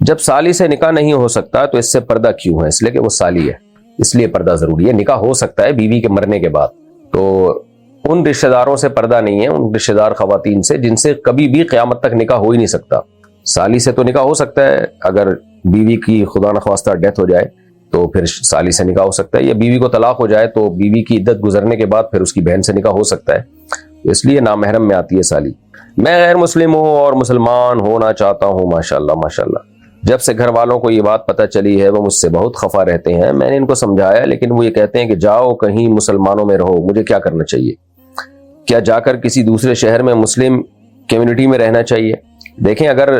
جب سالی سے نکاح نہیں ہو سکتا تو اس سے پردہ کیوں ہے؟ اس لیے کہ وہ سالی ہے، اس لیے پردہ ضروری ہے۔ نکاح ہو سکتا ہے بیوی کے مرنے کے بعد، تو ان رشتہ داروں سے پردہ نہیں ہے، ان رشتہ دار خواتین سے جن سے کبھی بھی قیامت تک نکاح ہو ہی نہیں سکتا۔ سالی سے تو نکاح ہو سکتا ہے، اگر بیوی کی خدا نخواستہ ڈیتھ ہو جائے تو پھر سالی سے نکاح ہو سکتا ہے، یا بیوی کو طلاق ہو جائے تو بیوی کی عدت گزرنے کے بعد پھر اس کی بہن سے نکاح ہو سکتا ہے، اس لیے نامحرم میں آتی ہے سالی۔ میں غیر مسلم ہوں اور مسلمان ہونا چاہتا ہوں، ماشاءاللہ ماشاءاللہ۔ جب سے گھر والوں کو یہ بات پتہ چلی ہے وہ مجھ سے بہت خفا رہتے ہیں، میں نے ان کو سمجھایا لیکن وہ یہ کہتے ہیں کہ جاؤ کہیں مسلمانوں میں رہو، مجھے کیا کرنا چاہیے؟ کیا جا کر کسی دوسرے شہر میں مسلم کمیونٹی میں رہنا چاہیے؟ دیکھیں، اگر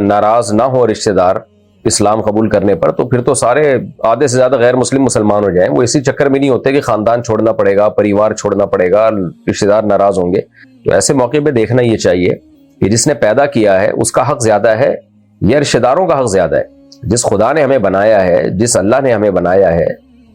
ناراض نہ ہو رشتہ دار اسلام قبول کرنے پر تو پھر تو سارے آدھے سے زیادہ غیر مسلم مسلمان ہو جائیں، وہ اسی چکر میں نہیں ہوتے کہ خاندان چھوڑنا پڑے گا، پریوار چھوڑنا پڑے گا، رشتہ دار ناراض ہوں گے۔ تو ایسے موقع پہ دیکھنا یہ چاہیے کہ جس نے پیدا کیا ہے اس کا حق زیادہ ہے یا رشتہ داروں کا حق زیادہ ہے؟ جس خدا نے ہمیں بنایا ہے، جس اللہ نے ہمیں بنایا ہے،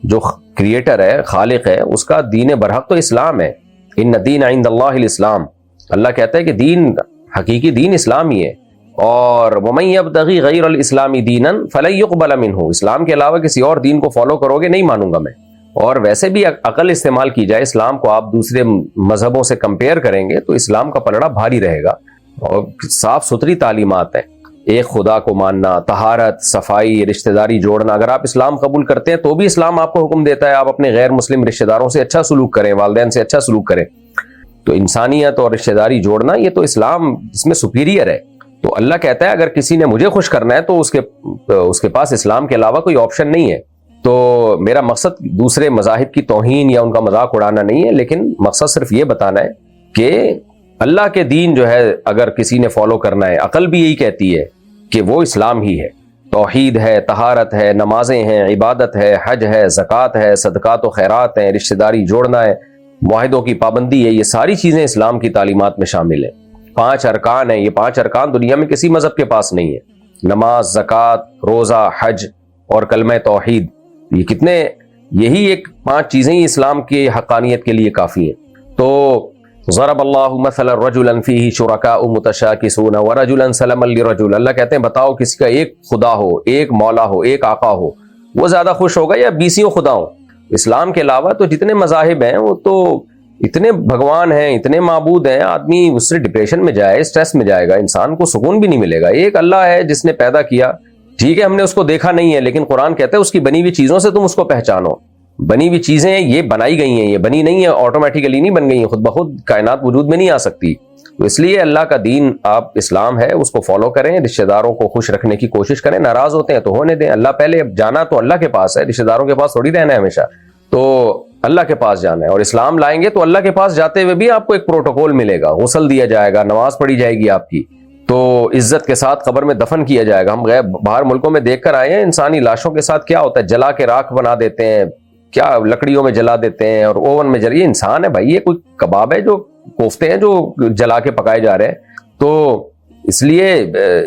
جو کریٹر ہے، خالق ہے، اس کا دین برحق تو اسلام ہے۔ ان الدین عند اللہ الاسلام، اللہ کہتا ہے کہ دین، حقیقی دین اسلام ہی ہے۔ اور وَمَن يَبْتَغِي غَيْرَ الْإِسْلَامِ دِينًا فَلَن يُقْبَلَ مِنْهُ، اسلام کے علاوہ کسی اور دین کو فالو کرو گے نہیں مانوں گا میں۔ اور ویسے بھی عقل استعمال کی جائے، اسلام کو آپ دوسرے مذہبوں سے کمپیئر کریں گے تو اسلام کا پلڑا بھاری رہے گا، اور صاف ستھری تعلیمات ہیں، ایک خدا کو ماننا، طہارت، صفائی، رشتہ داری جوڑنا۔ اگر آپ اسلام قبول کرتے ہیں تو بھی اسلام آپ کو حکم دیتا ہے آپ اپنے غیر مسلم رشتہ داروں سے اچھا سلوک کریں، والدین سے اچھا سلوک کریں۔ تو انسانیت اور رشتہ داری جوڑنا یہ تو اسلام اس میں سپیریئر ہے۔ تو اللہ کہتا ہے اگر کسی نے مجھے خوش کرنا ہے تو اس کے پاس اسلام کے علاوہ کوئی آپشن نہیں ہے۔ تو میرا مقصد دوسرے مذاہب کی توہین یا ان کا مذاق اڑانا نہیں ہے، لیکن مقصد صرف یہ بتانا ہے کہ اللہ کے دین جو ہے اگر کسی نے فالو کرنا ہے، عقل بھی یہی کہتی ہے کہ وہ اسلام ہی ہے، توحید ہے، طہارت ہے، نمازیں ہیں، عبادت ہے، حج ہے، زکوٰۃ ہے، صدقات و خیرات ہیں، رشتہ داری جوڑنا ہے، معاہدوں کی پابندی ہے، یہ ساری چیزیں اسلام کی تعلیمات میں شامل ہیں۔ 5 ارکان ہیں، یہ 5 ارکان دنیا میں کسی مذہب کے پاس نہیں ہے، نماز، زکوٰۃ، روزہ، حج اور کلمہ توحید، یہ کتنے، یہی ایک 5 چیزیں ہی اسلام کی حقانیت کے لیے کافی ہیں۔ تو ضرب اللہ مثلا رجلا فیہ شرکاء متشاکسون ورجلا سلما لرجل، اللہ کہتے ہیں بتاؤ کسی کا ایک خدا ہو، ایک مولا ہو، ایک آقا ہو، وہ زیادہ خوش ہوگا یا 20 خدا ہوں؟ اسلام کے علاوہ تو جتنے مذاہب ہیں وہ تو اتنے بھگوان ہیں، اتنے معبود ہیں، آدمی اس سے ڈپریشن میں جائے، اسٹریس میں جائے گا، انسان کو سکون بھی نہیں ملے گا۔ ایک اللہ ہے جس نے پیدا کیا، ٹھیک ہے ہم نے اس کو دیکھا نہیں ہے، لیکن قرآن کہتا ہے اس کی بنی ہوئی چیزوں سے تم اس کو پہچانو۔ بنی ہوئی چیزیں یہ بنائی گئی ہیں، یہ بنی نہیں ہے، آٹومیٹیکلی نہیں بن گئی ہیں، خود بخود کائنات وجود میں نہیں آ سکتی۔ تو اس لیے اللہ کا دین آپ اسلام ہے، اس کو فالو کریں، رشتہ داروں کو خوش رکھنے کی کوشش کریں، ناراض ہوتے ہیں تو ہونے دیں، اللہ پہلے، اب جانا تو اللہ کے پاس ہے، رشتہ داروں کے پاس تھوڑی رہنا ہے ہمیشہ، تو اللہ کے پاس جانا ہے۔ اور اسلام لائیں گے تو اللہ کے پاس جاتے ہوئے بھی آپ کو ایک پروٹوکول ملے گا، غسل دیا جائے گا، نماز پڑھی جائے گی آپ کی، تو عزت کے ساتھ قبر میں دفن کیا جائے گا. ہم باہر ملکوں میں دیکھ کر آئے ہیں انسانی لاشوں کے ساتھ کیا ہوتا ہے, جلا کے راکھ بنا دیتے ہیں, کیا لکڑیوں میں جلا دیتے ہیں اور اوون میں یہ انسان ہے بھائی, یہ کوئی کباب ہے جو کوفتے ہیں جو جلا کے پکائے جا رہے ہیں. تو اس لیے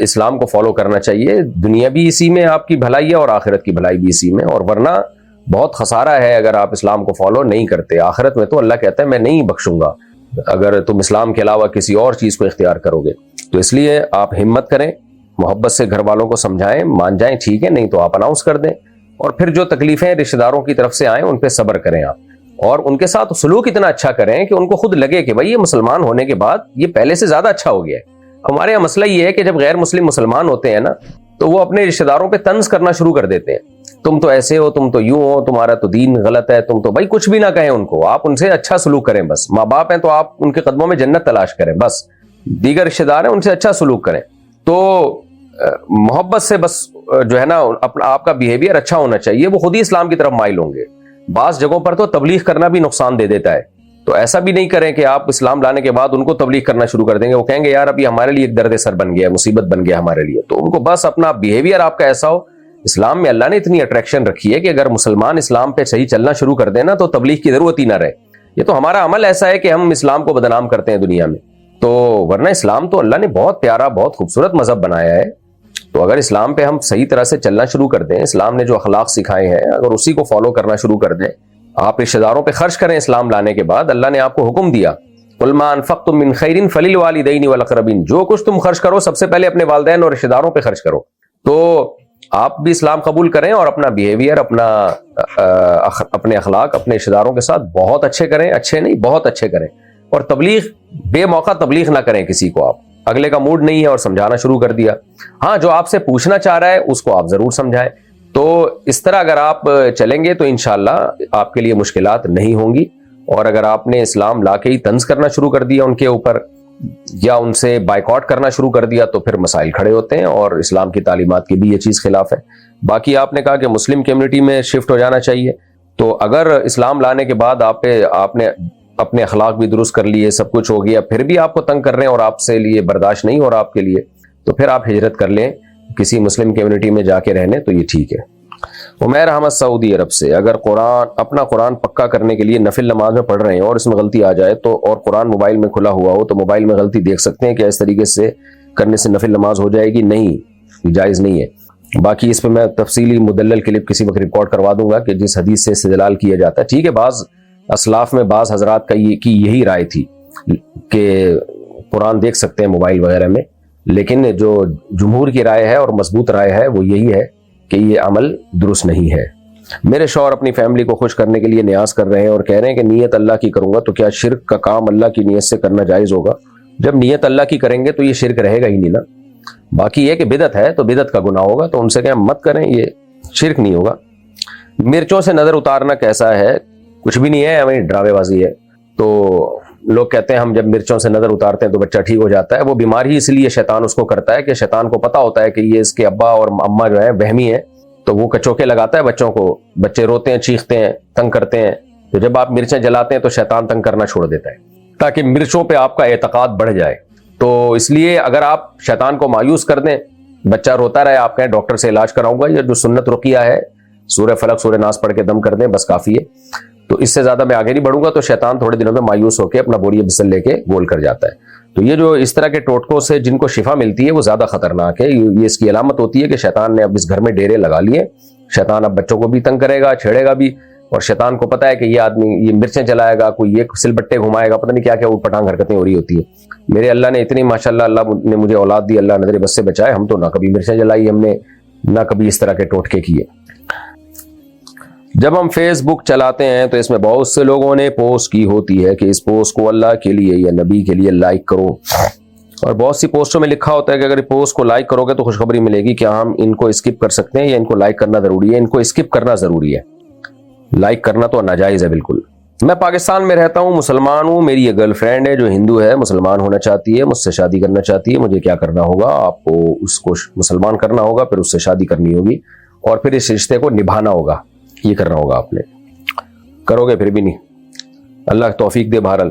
اسلام کو فالو کرنا چاہیے, دنیا بھی اسی میں آپ کی بھلائی ہے اور آخرت کی بھلائی بھی اسی میں, اور ورنہ بہت خسارہ ہے اگر آپ اسلام کو فالو نہیں کرتے. آخرت میں تو اللہ کہتا ہے میں نہیں بخشوں گا اگر تم اسلام کے علاوہ کسی اور چیز کو اختیار کرو گے. تو اس لیے آپ ہمت کریں, محبت سے گھر والوں کو سمجھائیں, مان جائیں ٹھیک ہے, نہیں تو آپ اناؤنس کر دیں, اور پھر جو تکلیفیں رشتہ داروں کی طرف سے آئیں ان پہ صبر کریں آپ, اور ان کے ساتھ سلوک اتنا اچھا کریں کہ ان کو خود لگے کہ بھائی یہ مسلمان ہونے کے بعد یہ پہلے سے زیادہ اچھا ہو گیا ہے. ہمارے یہاں مسئلہ یہ ہے کہ جب غیر مسلم مسلمان ہوتے ہیں نا تو وہ اپنے رشتہ داروں پہ طنز کرنا شروع کر دیتے ہیں, تم تو ایسے ہو, تم تو یوں ہو, تمہارا تو دین غلط ہے, تم تو بھائی کچھ بھی نہ کہیں ان کو, آپ ان سے اچھا سلوک کریں بس. ماں باپ ہیں تو آپ ان کے قدموں میں جنت تلاش کریں بس, دیگر رشتہ دار ہیں ان سے اچھا سلوک کریں. تو محبت سے بس جو ہے نا اپنا آپ کا بیہیویئر اچھا ہونا چاہیے, وہ خود ہی اسلام کی طرف مائل ہوں گے. بعض جگہوں پر تو تبلیغ کرنا بھی نقصان دے دیتا ہے, تو ایسا بھی نہیں کریں کہ آپ اسلام لانے کے بعد ان کو تبلیغ کرنا شروع کر دیں گے, وہ کہیں گے یار ابھی ہمارے لیے ایک درد سر بن گیا ہے, مصیبت بن گیا ہمارے لیے. تو ان کو بس اپنا بیہیویئر آپ کا ایسا ہو, اسلام میں اللہ نے اتنی اٹریکشن رکھی ہے کہ اگر مسلمان اسلام پہ صحیح چلنا شروع کر دیں نا تو تبلیغ کی ضرورت ہی نہ رہے. یہ تو ہمارا عمل ایسا ہے کہ ہم اسلام کو بدنام کرتے ہیں دنیا میں, تو ورنہ اسلام تو اللہ نے بہت پیارا بہت خوبصورت مذہب بنایا ہے. تو اگر اسلام پہ ہم صحیح طرح سے چلنا شروع کر دیں, اسلام نے جو اخلاق سکھائے ہیں اگر اسی کو فالو کرنا شروع کر دیں, آپ رشتہ داروں پہ خرچ کریں اسلام لانے کے بعد. اللہ نے آپ کو حکم دیا قُلْ مَا أَنفَقْتُم مِّن خَيْرٍ فَلِلْوَالِدَيْنِ وَالْأَقْرَبِينَ, جو کچھ تم خرچ کرو سب سے پہلے اپنے والدین اور رشتہ داروں پہ خرچ کرو. تو آپ بھی اسلام قبول کریں اور اپنا بیہیویئر اپنے اخلاق اپنے رشتہ داروں کے ساتھ بہت اچھے کریں, اچھے نہیں بہت اچھے کریں. اور تبلیغ بے موقع تبلیغ نہ کریں کسی کو, آپ اگلے کا موڈ نہیں ہے اور سمجھانا شروع کر دیا, ہاں جو آپ سے پوچھنا چاہ رہا ہے اس کو آپ ضرور سمجھائیں. تو اس طرح اگر آپ چلیں گے تو انشاءاللہ آپ کے لیے مشکلات نہیں ہوں گی. اور اگر آپ نے اسلام لا کے ہی طنز کرنا شروع کر دیا ان کے اوپر یا ان سے بائیکاٹ کرنا شروع کر دیا تو پھر مسائل کھڑے ہوتے ہیں, اور اسلام کی تعلیمات کی بھی یہ چیز خلاف ہے. باقی آپ نے کہا کہ مسلم کمیونٹی میں شفٹ ہو جانا چاہیے, تو اگر اسلام لانے کے بعد آپ نے اپنے اخلاق بھی درست کر لیے, سب کچھ ہو گیا, پھر بھی آپ کو تنگ کر رہے ہیں اور آپ سے لیے برداشت نہیں ہو رہا آپ کے لیے, تو پھر آپ ہجرت کر لیں کسی مسلم کمیونٹی میں جا کے رہنے, تو یہ ٹھیک ہے. عمیر احمد سعودی عرب سے, اگر اپنا قرآن پکا کرنے کے لیے نفل نماز میں پڑھ رہے ہیں اور اس میں غلطی آ جائے تو, اور قرآن موبائل میں کھلا ہوا ہو تو موبائل میں غلطی دیکھ سکتے ہیں, کیا اس طریقے سے کرنے سے نفل نماز ہو جائے گی؟ نہیں, جائز نہیں ہے. باقی اس پہ میں تفصیلی مدلل کلپ کسی وقت ریکارڈ کروا دوں گا کہ جس حدیث سے استدلال کیا جاتا ہے. ٹھیک ہے, بعض اسلاف میں بعض حضرات کی یہی رائے تھی کہ قرآن دیکھ سکتے ہیں موبائل وغیرہ میں, لیکن جو جمہور کی رائے ہے اور مضبوط رائے ہے وہ یہی ہے کہ یہ عمل درست نہیں ہے. میرے شوہر اپنی فیملی کو خوش کرنے کے لیے نیاز کر رہے ہیں اور کہہ رہے ہیں کہ نیت اللہ کی کروں گا, تو کیا شرک کا کام اللہ کی نیت سے کرنا جائز ہوگا؟ جب نیت اللہ کی کریں گے تو یہ شرک رہے گا ہی نہیں نا. باقی یہ کہ بدعت ہے تو بدعت کا گناہ ہوگا, تو ان سے کہ مت کریں, یہ شرک نہیں ہوگا. مرچوں سے نظر اتارنا کیسا ہے؟ کچھ بھی نہیں ہے, ہمیں ڈراوے بازی ہے. تو لوگ کہتے ہیں ہم جب مرچوں سے نظر اتارتے ہیں تو بچہ ٹھیک ہو جاتا ہے. وہ بیمار ہی اس لیے شیطان اس کو کرتا ہے کہ شیطان کو پتا ہوتا ہے کہ یہ اس کے ابا اور اماں جو ہے وہمی ہے, تو وہ کچوکے لگاتا ہے بچوں کو, بچے روتے ہیں, چیختے ہیں, تنگ کرتے ہیں. تو جب آپ مرچیں جلاتے ہیں تو شیطان تنگ کرنا چھوڑ دیتا ہے تاکہ مرچوں پہ آپ کا اعتقاد بڑھ جائے. تو اس لیے اگر آپ شیطان کو مایوس کر دیں, بچہ روتا رہے, آپ کہیں ڈاکٹر سے علاج کراؤں گا, یا جو سنت رقیہ ہے سورہ فلق سورہ ناس پڑھ کے دم کر دیں بس کافی ہے. تو اس سے زیادہ میں آگے نہیں بڑھوں گا, تو شیطان تھوڑے دنوں میں مایوس ہو کے اپنا بوریہ بسل لے کے گول کر جاتا ہے. تو یہ جو اس طرح کے ٹوٹکوں سے جن کو شفا ملتی ہے وہ زیادہ خطرناک ہے. یہ اس کی علامت ہوتی ہے کہ شیطان نے اب اس گھر میں ڈیرے لگا لیے. شیطان اب بچوں کو بھی تنگ کرے گا, چھیڑے گا بھی, اور شیطان کو پتا ہے کہ یہ آدمی یہ مرچیں جلائے گا, کوئی یہ سل بٹے گھمائے گا, پتہ نہیں کیا کیا اوٹ پٹانگ حرکتیں ہو رہی ہوتی ہیں. میرے اللہ نے اتنی ماشاءاللہ اللہ نے مجھے اولاد دی, اللہ نظر بس سے بچائے. ہم تو نہ کبھی مرچیں جلائی ہم نے, نہ کبھی اس طرح کے ٹوٹکے کیے. جب ہم فیس بک چلاتے ہیں تو اس میں بہت سے لوگوں نے پوسٹ کی ہوتی ہے کہ اس پوسٹ کو اللہ کے لیے یا نبی کے لیے لائک کرو, اور بہت سی پوسٹوں میں لکھا ہوتا ہے کہ اگر اس پوسٹ کو لائک کرو گے تو خوشخبری ملے گی. کیا ہم ان کو اسکپ کر سکتے ہیں یا ان کو لائک کرنا ضروری ہے؟ ان کو اسکپ کرنا ضروری ہے, لائک کرنا تو ناجائز ہے بالکل. میں پاکستان میں رہتا ہوں, مسلمان ہوں, میری یہ گرل فرینڈ ہے جو ہندو ہے, مسلمان ہونا چاہتی ہے, مجھ سے شادی کرنا چاہتی ہے. مجھے کیا کرنا ہوگا؟ آپ کو اس کو مسلمان کرنا ہوگا, پھر اس سے شادی کرنی ہوگی, اور پھر اس رشتے کو نبھانا ہوگا. یہ کرنا ہوگا آپ نے, کرو گے پھر بھی نہیں, اللہ توفیق دے. بہرحال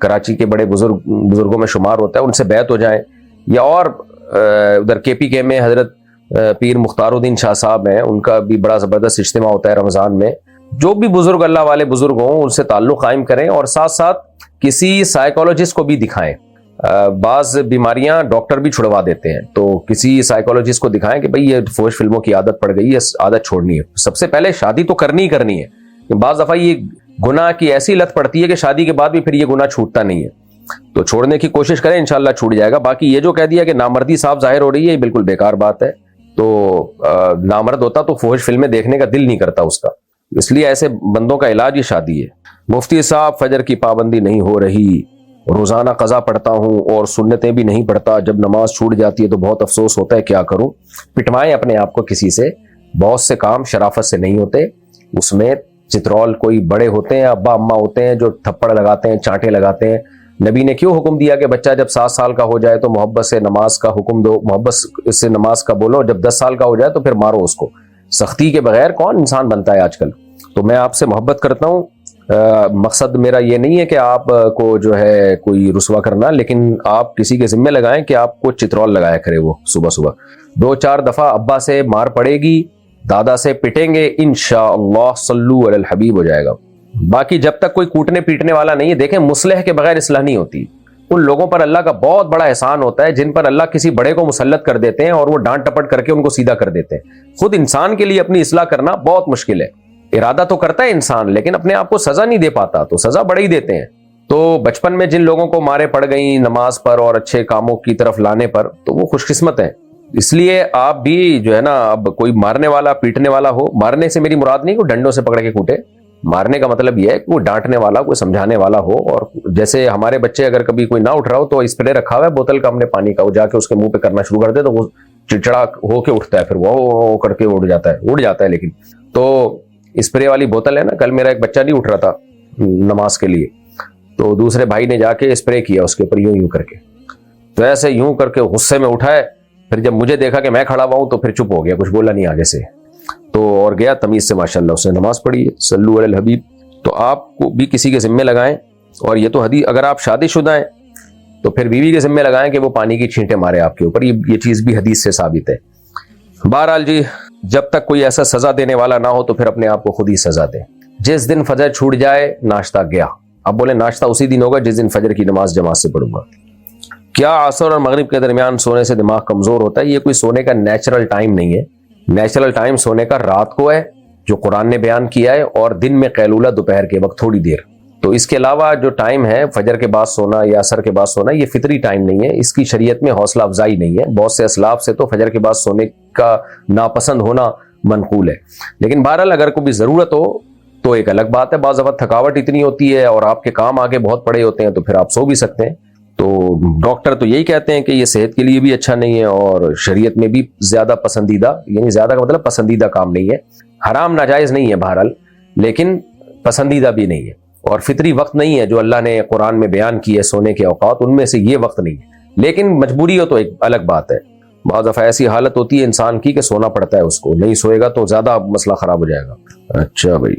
کراچی کے بڑے بزرگوں میں شمار ہوتا ہے, ان سے بیعت ہو جائیں, یا اور ادھر KPK میں حضرت پیر مختار الدین شاہ صاحب ہیں, ان کا بھی بڑا زبردست اجتماع ہوتا ہے رمضان میں. جو بھی بزرگ اللہ والے بزرگ ہوں ان سے تعلق قائم کریں, اور ساتھ ساتھ کسی سائیکالوجسٹ کو بھی دکھائیں. بعض بیماریاں ڈاکٹر بھی چھڑوا دیتے ہیں, تو کسی سائیکالوجسٹ کو دکھائیں کہ بھئی یہ فحش فلموں کی عادت پڑ گئی ہے, عادت چھوڑنی ہے. سب سے پہلے شادی تو کرنی ہی کرنی ہے. بعض دفعہ یہ گناہ کی ایسی لت پڑتی ہے کہ شادی کے بعد بھی پھر یہ گناہ چھوٹتا نہیں ہے, تو چھوڑنے کی کوشش کریں, انشاءاللہ چھوٹ جائے گا. باقی یہ جو کہہ دیا کہ نامردی صاحب ظاہر ہو رہی ہے, یہ بالکل بیکار بات ہے. تو نامرد ہوتا تو فحش فلمیں دیکھنے کا دل نہیں کرتا اس کا, اس لیے ایسے بندوں کا علاج یہ شادی ہے. مفتی صاحب فجر کی پابندی نہیں ہو رہی, روزانہ قضا پڑھتا ہوں اور سنتیں بھی نہیں پڑھتا, جب نماز چھوٹ جاتی ہے تو بہت افسوس ہوتا ہے, کیا کروں؟ پٹوائیں اپنے آپ کو کسی سے. بہت سے کام شرافت سے نہیں ہوتے, اس میں چترول کوئی بڑے ہوتے ہیں, ابا اماں ہوتے ہیں جو تھپڑ لگاتے ہیں, چانٹے لگاتے ہیں. نبی نے کیوں حکم دیا کہ بچہ جب 7 سال کا ہو جائے تو محبت سے نماز کا حکم دو, محبت سے نماز کا بولو, جب 10 سال کا ہو جائے تو پھر مارو اس کو. سختی کے بغیر کون انسان بنتا ہے آج کل؟ تو میں آپ سے محبت کرتا ہوں, مقصد میرا یہ نہیں ہے کہ آپ کو جو ہے کوئی رسوا کرنا, لیکن آپ کسی کے ذمہ لگائیں کہ آپ کو چترول لگایا کرے وہ صبح صبح. 2-4 دفعہ ابا سے مار پڑے گی, دادا سے پٹیں گے, انشاءاللہ صلو علی الحبیب ہو جائے گا. باقی جب تک کوئی کوٹنے پیٹنے والا نہیں ہے, دیکھیں مصلح کے بغیر اصلاح نہیں ہوتی. ان لوگوں پر اللہ کا بہت بڑا احسان ہوتا ہے جن پر اللہ کسی بڑے کو مسلط کر دیتے ہیں اور وہ ڈانٹ ٹپٹ کر کے ان کو سیدھا کر دیتے ہیں. خود انسان کے لیے اپنی اصلاح کرنا بہت مشکل ہے. ارادہ تو کرتا ہے انسان, لیکن اپنے آپ کو سزا نہیں دے پاتا, تو سزا بڑے ہی دیتے ہیں. تو بچپن میں جن لوگوں کو مارے پڑ گئیں نماز پر اور اچھے کاموں کی طرف لانے پر, تو وہ خوش قسمت ہیں. اس لیے آپ بھی جو ہے نا, اب کوئی مارنے والا پیٹنے والا ہو, مارنے سے میری مراد نہیں کوئی ڈنڈوں سے پکڑ کے کوٹے, مارنے کا مطلب یہ ہے کہ وہ ڈانٹنے والا, کوئی سمجھانے والا ہو. اور جیسے ہمارے بچے اگر کبھی کوئی نہ اٹھ رہا ہو تو اسپرے رکھا ہوا ہے بوتل کا ہم نے پانی کا, وہ جا کے اس کے منہ پہ کرنا شروع کر دے تو وہ چڑچڑا ہو کے اٹھتا ہے, پھر وہ کر کے اڑ جاتا ہے. لیکن تو اسپرے والی بوتل ہے نا, کل میرا ایک بچہ نہیں اٹھ رہا تھا نماز کے لیے, تو دوسرے بھائی نے جا کے اسپرے کیا اس کے اوپر یوں کر کے, تو ایسے یوں کر کے غصے میں اٹھائے. پھر جب مجھے دیکھا کہ میں کھڑا ہوا ہوں تو پھر چپ ہو گیا, کچھ بولا نہیں آگے سے, تو اور گیا تمیز سے ماشاءاللہ اس نے نماز پڑھی ہے. صلو علی الحبیب. تو آپ کو بھی کسی کے ذمے لگائیں, اور یہ تو حدیث, اگر آپ شادی شدہ ہیں تو پھر بیوی کے ذمے لگائیں کہ وہ پانی کی چھینٹیں مارے آپ کے اوپر, یہ چیز بھی حدیث سے ثابت ہے. بہرحال جی, جب تک کوئی ایسا سزا دینے والا نہ ہو تو پھر اپنے آپ کو خود ہی سزا دیں. جس دن فجر چھوٹ جائے ناشتہ گیا. اب بولے ناشتہ اسی دن ہوگا جس دن فجر کی نماز جماعت سے پڑھوں گا. کیا عصر اور مغرب کے درمیان سونے سے دماغ کمزور ہوتا ہے؟ یہ کوئی سونے کا نیچرل ٹائم نہیں ہے. نیچرل ٹائم سونے کا رات کو ہے جو قرآن نے بیان کیا ہے, اور دن میں قیلولہ دوپہر کے وقت تھوڑی دیر. تو اس کے علاوہ جو ٹائم ہے فجر کے بعد سونا یا عصر کے بعد سونا, یہ فطری ٹائم نہیں ہے, اس کی شریعت میں حوصلہ افزائی نہیں ہے. بہت سے اسلاف سے تو فجر کے بعد سونے کا ناپسند ہونا منقول ہے. لیکن بہرحال اگر کوئی ضرورت ہو تو ایک الگ بات ہے. بعض وقت تھکاوٹ اتنی ہوتی ہے اور آپ کے کام آگے بہت پڑے ہوتے ہیں تو پھر آپ سو بھی سکتے ہیں. تو ڈاکٹر تو یہی کہتے ہیں کہ یہ صحت کے لیے بھی اچھا نہیں ہے, اور شریعت میں بھی زیادہ پسندیدہ, یعنی زیادہ کا مطلب پسندیدہ کام نہیں ہے. حرام ناجائز نہیں ہے بہرحال, لیکن پسندیدہ بھی نہیں ہے. اور فطری وقت نہیں ہے جو اللہ نے قرآن میں بیان کی ہے سونے کے اوقات, ان میں سے یہ وقت نہیں ہے. لیکن مجبوری ہو تو ایک الگ بات ہے. بعض دفعہ ایسی حالت ہوتی ہے انسان کی کہ سونا پڑتا ہے, اس کو نہیں سوئے گا تو زیادہ مسئلہ خراب ہو جائے گا. اچھا بھائی,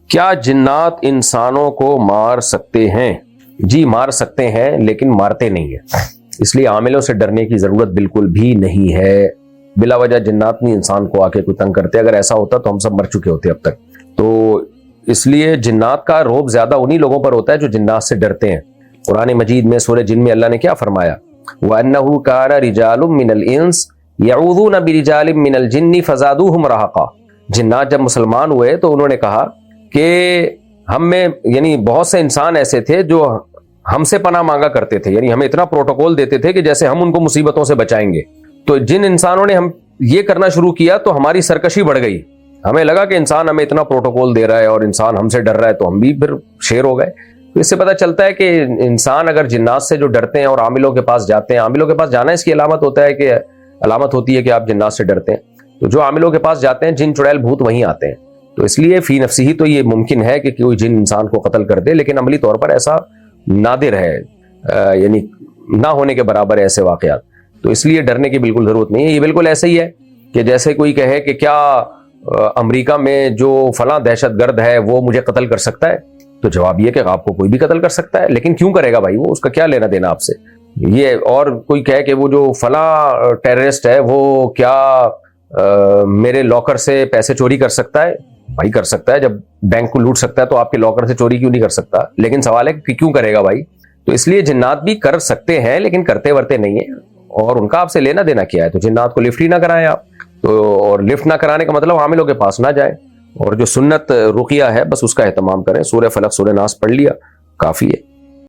کیا جنات انسانوں کو مار سکتے ہیں؟ جی مار سکتے ہیں, لیکن مارتے نہیں ہیں. اس لیے عاملوں سے ڈرنے کی ضرورت بالکل بھی نہیں ہے. بلا وجہ جنات نہیں انسان کو آ کے کوئی تنگ کرتے. اگر ایسا ہوتا تو ہم سب مر چکے ہوتے اب تک. تو اس لیے جنات کا رعب زیادہ انہی لوگوں پر ہوتا ہے جو جنات سے ڈرتے ہیں. قرآن مجید میں سورہ جن میں اللہ نے کیا فرمایا؟ وَأَنَّهُ كَانَ رِجَالٌ مِّنَ الْإِنسِ يَعُوذُونَ بِرِجَالٍ مِّنَ الْجِنِّ فَزَادُوهُمْ رَهَقًا. جنات جب مسلمان ہوئے تو انہوں نے کہا کہ ہم میں, یعنی بہت سے انسان ایسے تھے جو ہم سے پناہ مانگا کرتے تھے, یعنی ہمیں اتنا پروٹوکول دیتے تھے کہ جیسے ہم ان کو مصیبتوں سے بچائیں گے. تو جن انسانوں نے ہم یہ کرنا شروع کیا تو ہماری سرکشی بڑھ گئی. ہمیں لگا کہ انسان ہمیں اتنا پروٹوکول دے رہا ہے اور انسان ہم سے ڈر رہا ہے, تو ہم بھی پھر شیر ہو گئے. تو اس سے پتہ چلتا ہے کہ انسان اگر جنات سے جو ڈرتے ہیں اور عاملوں کے پاس جاتے ہیں, عاملوں کے پاس جانا اس کی علامت ہوتی ہے کہ آپ جنات سے ڈرتے ہیں. تو جو عاملوں کے پاس جاتے ہیں جن چڑیل بھوت وہیں آتے ہیں. تو اس لیے فی نفسی ہی تو یہ ممکن ہے کہ کوئی جن انسان کو قتل کر دے, لیکن عملی طور پر ایسا نادر ہے, یعنی نہ ہونے کے برابر ہے ایسے واقعات. تو اس لیے ڈرنے کی بالکل ضرورت نہیں ہے. یہ بالکل ایسا ہی ہے کہ جیسے کوئی کہے کہ کیا امریکہ میں جو فلاں دہشت گرد ہے وہ مجھے قتل کر سکتا ہے, تو جواب یہ کہ آپ کو کوئی بھی قتل کر سکتا ہے، لیکن کیوں کرے گا بھائی؟ وہ اس کا کیا لینا دینا آپ سے؟ یہ اور کوئی کہے کہ وہ جو فلاں ٹیررسٹ ہے وہ کیا میرے لاکر سے پیسے چوری کر سکتا ہے؟ بھائی کر سکتا ہے، جب بینک کو لوٹ سکتا ہے تو آپ کے لاکر سے چوری کیوں نہیں کر سکتا؟ لیکن سوال ہے کہ کیوں کرے گا بھائی؟ تو اس لیے جنات بھی کر سکتے ہیں لیکن کرتے ورتے نہیں ہیں، اور ان کا آپ سے لینا دینا کیا ہے؟ تو جنات کو لفٹ ہی نہ کرائیں آپ تو، اور لفٹ نہ کرانے کا مطلب عاملوں کے پاس نہ جائیں، اور جو سنت رقیہ ہے بس اس کا اہتمام کریں، سورہ فلق سورہ ناس پڑھ لیا کافی ہے۔